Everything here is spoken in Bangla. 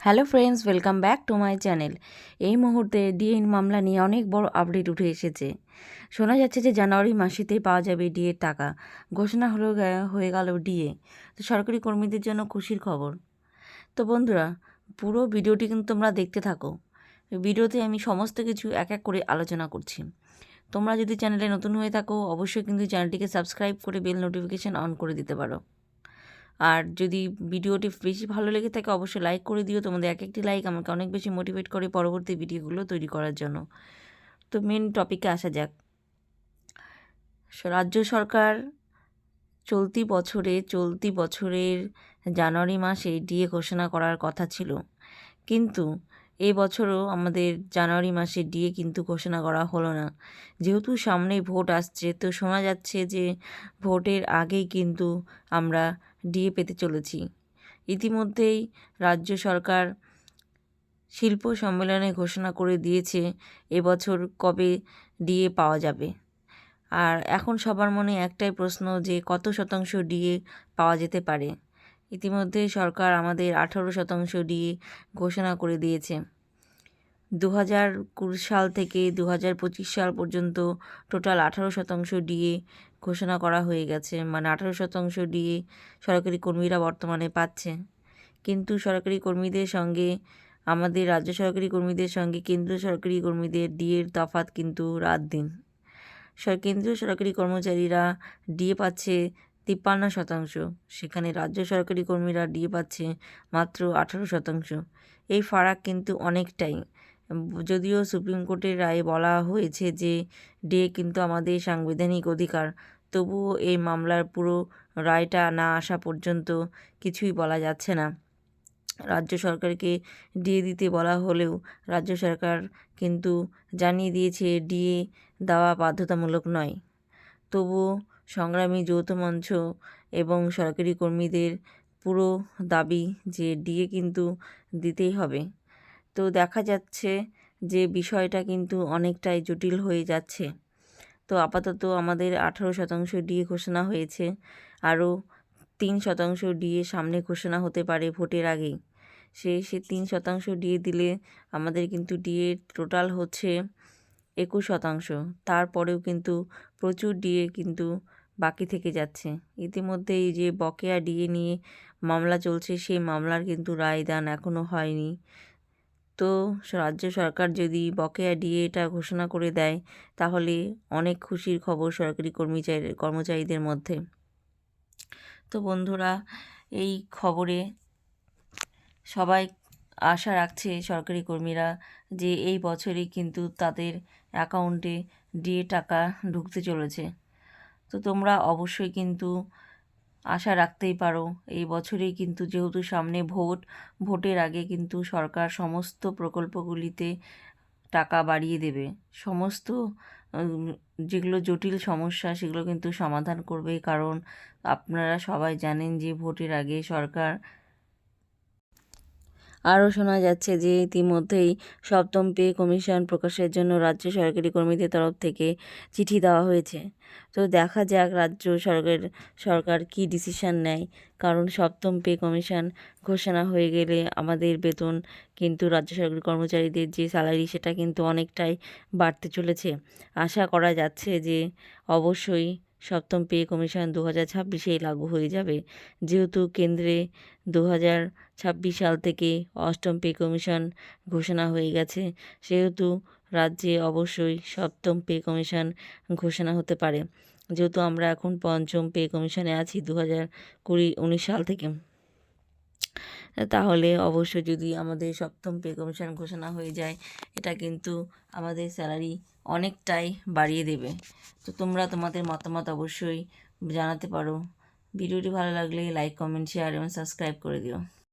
Hello friends, welcome back to my channel. এই মুহূর্তে ডিএ মামলা নিয়ে অনেক বড় আপডেট উঠে এসেছে। শোনা যাচ্ছে যে জানুয়ারি মাসেতেই পাওয়া যাবে ডিএর টাকা। ঘোষণা হয়ে গেল ডিএ। তো সরকারি কর্মীদের জন্য খুশির খবর। তো বন্ধুরা, পুরো ভিডিওটি কিন্তু তোমরা দেখতে থাকো। ভিডিওতে আমি সমস্ত কিছু এক এক করে আলোচনা করছি। তোমরা যদি চ্যানেলে নতুন হয়ে থাকো, অবশ্যই কিন্তু চ্যানেলটিকে সাবস্ক্রাইব করে বেল নোটিফিকেশান অন করে দিতে পারো। আর যদি ভিডিওটি বেশি ভালো লেগে থাকে অবশ্যই লাইক করে দিও। তোমাদের এক একটি লাইক আমাকে অনেক বেশি মোটিভেট করে পরবর্তী ভিডিওগুলো তৈরি করার জন্য। তো মেন টপিকে আসা যাক। রাজ্য সরকার চলতি বছরের জানুয়ারি মাসে ডিএ ঘোষণা করার কথা ছিল, কিন্তু এই বছরও আমাদের জানুয়ারি মাসে ডিএ কিন্তু ঘোষণা করা হলো না। যেহেতু সামনে ভোট আসছে, তো শোনা যাচ্ছে যে ভোটের আগেই কিন্তু আমরা ডিএ পেতে চলেছি। ইতিমধ্যেই রাজ্য সরকার শিল্প সম্মেলনে ঘোষণা করে দিয়েছে এবছর কবে ডিএ পাওয়া যাবে। আর এখন সবার মনে একটাই প্রশ্ন যে কত শতাংশ ডিএ পাওয়া যেতে পারে। ইতিমধ্যে সরকার আমাদের 18% ডিএ ঘোষণা করে দিয়েছে। 2020 সাল থেকে 2025 সাল পর্যন্ত টোটাল 18% ডিএ ঘোষণা করা হয়ে গেছে। মানে 18% ডিএ সরকারি কর্মীরা বর্তমানে পাচ্ছে। কিন্তু সরকারি কর্মীদের সঙ্গে আমাদের রাজ্য সরকারি কর্মীদের সঙ্গে কেন্দ্রীয় সরকারি কর্মীদের ডিএর তফাৎ কিন্তু রাত দিন। কেন্দ্রীয় সরকারি কর্মচারীরা ডিএ পাচ্ছে 53%, সেখানে রাজ্য সরকারি কর্মীরা ডিএ পাচ্ছে মাত্র 18%। এই ফারাক কিন্তু অনেকটাই। যদিও সুপ্রিম কোর্টের রায়ে বলা হয়েছে যে ডিএ কিন্তু আমাদের সাংবিধানিক অধিকার, তবুও এই মামলার পুরো রায়টা না আসা পর্যন্ত কিছুই বলা যাচ্ছে না। রাজ্য সরকারকে ডিএ দিতে বলা হলেও রাজ্য সরকার কিন্তু জানিয়ে দিয়েছে ডিএ দেওয়া বাধ্যতামূলক নয়। তবুও সংগ্রামী যৌথ মঞ্চ এবং সরকারি কর্মীদের পুরো দাবি যে ডিএ কিন্তু দিতেই হবে। তো দেখা যাচ্ছে যে বিষয়টা কিন্তু অনেকটাই জটিল হয়ে যাচ্ছে। তো আপাতত আমাদের 18% ডিএ ঘোষণা হয়েছে, আরও 3% ডিএ সামনে ঘোষণা হতে পারে ভোটের আগেই। সে 3% ডিএ দিলে আমাদের কিন্তু ডিএ টোটাল হচ্ছে 21%। তারপরেও কিন্তু প্রচুর ডিএ কিন্তু বাকি থেকে যাচ্ছে। ইতিমধ্যে এই যে বকেয়া ডিএ নিয়ে মামলা চলছে, সেই মামলার কিন্তু রায়দান এখনও হয়নি। তো রাজ্য সরকার যদি বকেয়া ডিএটা ঘোষণা করে দেয় তাহলে অনেক খুশির খবর সরকারি কর্মচারীদের মধ্যে। তো বন্ধুরা, এই খবরে সবাই আশা রাখছে সরকারি কর্মীরা যে এই বছরই কিন্তু তাদের অ্যাকাউন্টে ডিএ টাকা ঢুকতে চলেছে। তো তোমরা অবশ্যই কিন্তু আশা রাখতেই পারো এই বছরেই কিন্তু, যেহেতু সামনে ভোটের আগে কিন্তু সরকার সমস্ত প্রকল্পগুলিতে টাকা বাড়িয়ে দেবে। সমস্ত যেগুলো জটিল সমস্যা সেগুলো কিন্তু সমাধান করবে, কারণ আপনারা সবাই জানেন যে ভোটের আগে সরকার আরও শোনা যাচ্ছে যে ইতিমধ্যেই 7ম পে কমিশন প্রকাশের জন্য রাজ্য সরকারি কর্মীদের তরফ থেকে চিঠি দেওয়া হয়েছে। তো দেখা যাক রাজ্য সরকার কী ডিসিশন নেয়, কারণ 7ম পে কমিশন ঘোষণা হয়ে গেলে আমাদের বেতন কিন্তু রাজ্য সরকারি কর্মচারীদের যে স্যালারি সেটা কিন্তু অনেকটাই বাড়তে চলেছে। আশা করা যাচ্ছে যে অবশ্যই 7ম পে কমিশন 2026-এই লাগু হয়ে যাবে। যেহেতু কেন্দ্রে 2026 সাল থেকে 8ম পে কমিশন ঘোষণা হয়ে গেছে, সেহেতু রাজ্যে অবশ্যই 7ম পে কমিশন ঘোষণা হতে পারে। যেহেতু আমরা এখন 5ম পে কমিশনে আছি 2019 সাল থেকে, তাহলে অবশ্যই যদি আমাদের 7ম পে কমিশন ঘোষণা হয়ে যায় এটা কিন্তু আমাদের স্যালারি অনেকটাই বাড়িয়ে দেবে। তো তোমরা তোমাদের মতামত অবশ্যই জানাতে পারো। ভিডিওটি ভালো লাগলে লাইক, কমেন্ট, শেয়ার এবং সাবস্ক্রাইব করে দিও।